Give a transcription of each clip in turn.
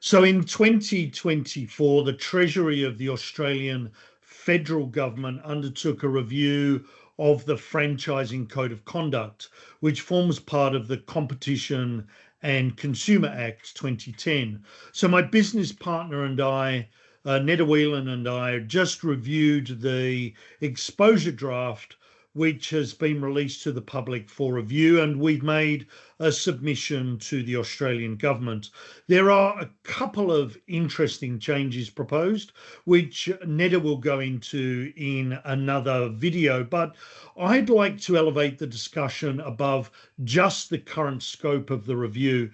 So in 2024, the Treasury of the Australian federal government undertook a review of the Franchising Code of Conduct, which forms part of the Competition and Consumer Act 2010. So my business partner and I, Netta Whelan and I, just reviewed the exposure draft which has been released to the public for review, and we've made a submission to the Australian government. There are a couple of interesting changes proposed, which Netta will go into in another video, but I'd like to elevate the discussion above just the current scope of the review.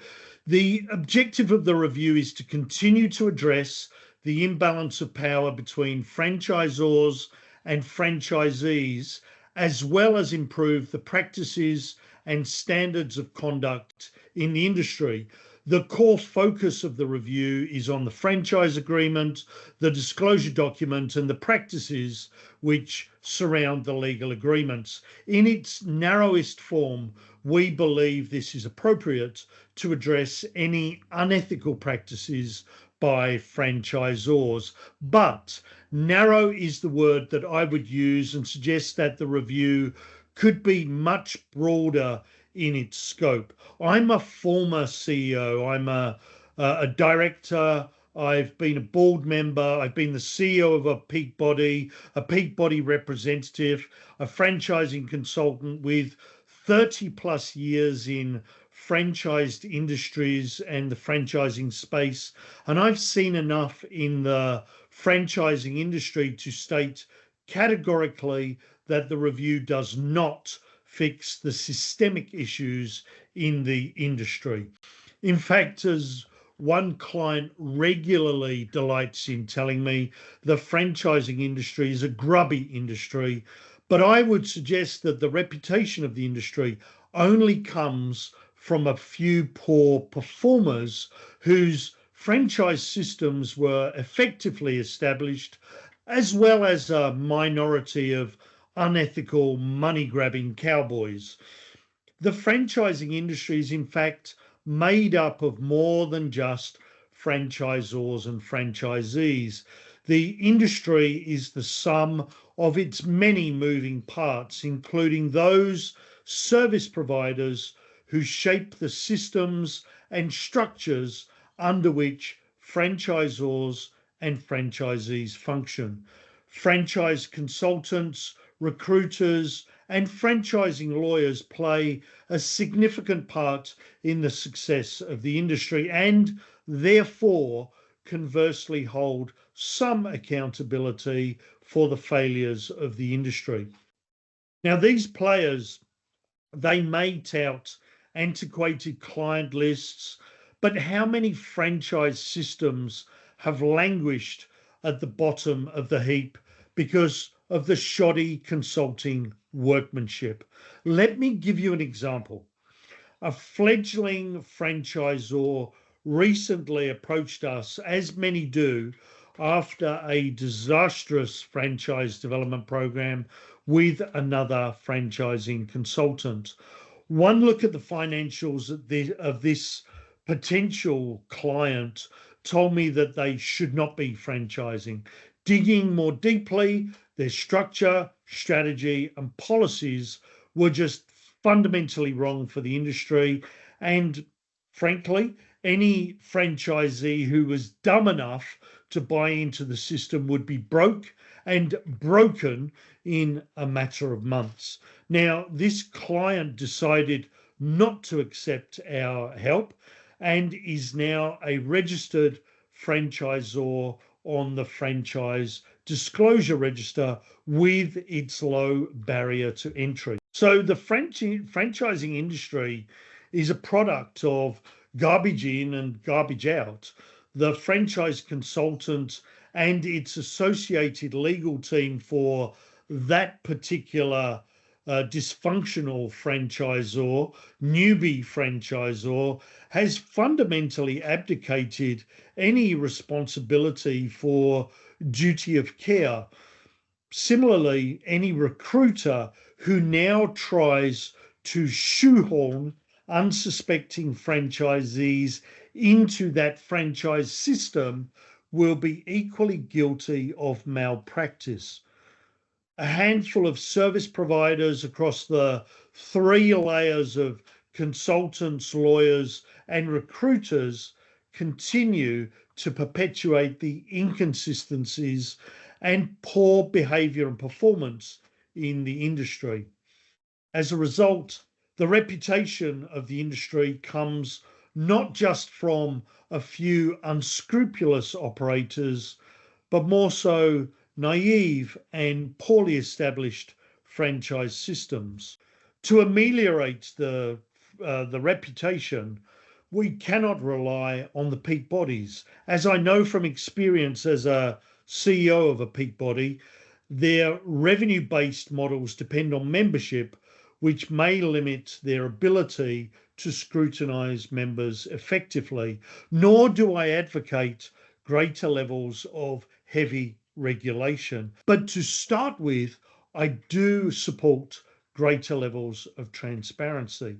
The objective of the review is to continue to address the imbalance of power between franchisors and franchisees, as well as improve the practices and standards of conduct in the industry. The core focus of the review is on the franchise agreement, the disclosure document, and the practices which surround the legal agreements. In its narrowest form, we believe this is appropriate to address any unethical practices by franchisors, but narrow is the word that I would use and suggest that the review could be much broader in its scope. I'm a former CEO, I'm a director, I've been a board member, I've been the CEO of a peak body representative, a franchising consultant with 30 plus years in franchised industries and the franchising space. And I've seen enough in the franchising industry to state categorically that the review does not fix the systemic issues in the industry. In fact, as one client regularly delights in telling me, the franchising industry is a grubby industry, but I would suggest that the reputation of the industry only comes from a few poor performers whose franchise systems were effectively established, as well as a minority of unethical money-grabbing cowboys. The franchising industry is in fact made up of more than just franchisors and franchisees. The industry is the sum of its many moving parts, including those service providers who shape the systems and structures under which franchisors and franchisees function. Franchise consultants, recruiters, and franchising lawyers play a significant part in the success of the industry and therefore conversely hold some accountability for the failures of the industry. Now, these players, they may tout antiquated client lists, but how many franchise systems have languished at the bottom of the heap because of the shoddy consulting workmanship? Let me give you an example. A fledgling franchisor recently approached us, as many do, after a disastrous franchise development program with another franchising consultant. One look at the financials of this potential client told me that they should not be franchising. Digging more deeply, their structure, strategy, and policies were just fundamentally wrong for the industry. And frankly, any franchisee who was dumb enough to buy into the system would be broke and broken in a matter of months. Now, this client decided not to accept our help and is now a registered franchisor on the franchise disclosure register with its low barrier to entry. So the franchising industry is a product of garbage in and garbage out. The franchise consultant and its associated legal team for that particular dysfunctional franchisor, newbie franchisor, has fundamentally abdicated any responsibility for duty of care. Similarly, any recruiter who now tries to shoehorn unsuspecting franchisees into that franchise system will be equally guilty of malpractice. A handful of service providers across the three layers of consultants, lawyers, and recruiters continue to perpetuate the inconsistencies and poor behavior and performance in the industry. As a result, the reputation of the industry comes not just from a few unscrupulous operators, but more so naive and poorly established franchise systems. To ameliorate the reputation, we cannot rely on the peak bodies. As I know from experience as a CEO of a peak body, their revenue-based models depend on membership, which may limit their ability to scrutinise members effectively. Nor do I advocate greater levels of heavy regulation. But to start with, I do support greater levels of transparency.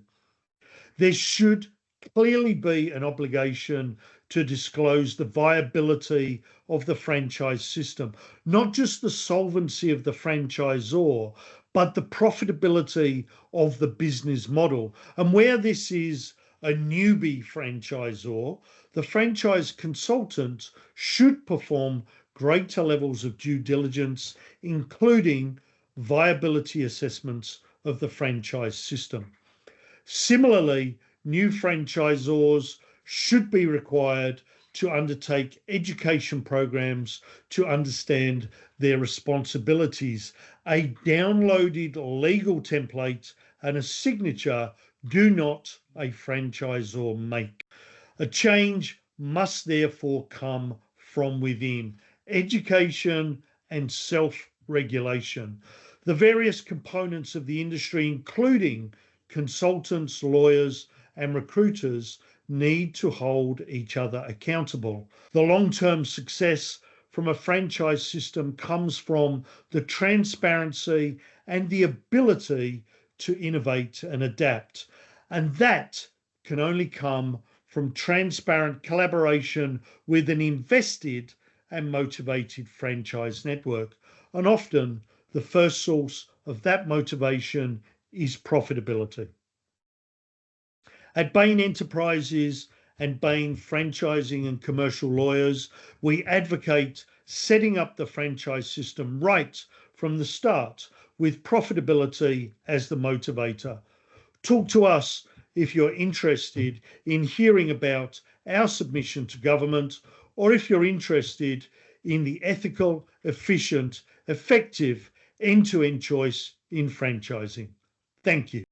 There should clearly be an obligation to disclose the viability of the franchise system, not just the solvency of the franchisor, but the profitability of the business model. And where this is a newbie franchisor, the franchise consultant should perform greater levels of due diligence, including viability assessments of the franchise system. Similarly, new franchisors should be required to undertake education programs to understand their responsibilities. A downloaded legal template and a signature do not a franchisor make. A change must therefore come from within. Education and self-regulation. The various components of the industry, including consultants, lawyers, and recruiters, need to hold each other accountable. The long-term success from a franchise system comes from the transparency and the ability to innovate and adapt. And that can only come from transparent collaboration with an invested and motivated franchise network. And often the first source of that motivation is profitability. At Bane Enterprises and Bane Franchising and Commercial Lawyers, we advocate setting up the franchise system right from the start with profitability as the motivator. Talk to us if you're interested in hearing about our submission to government, or if you're interested in the ethical, efficient, effective end-to-end choice in franchising. Thank you.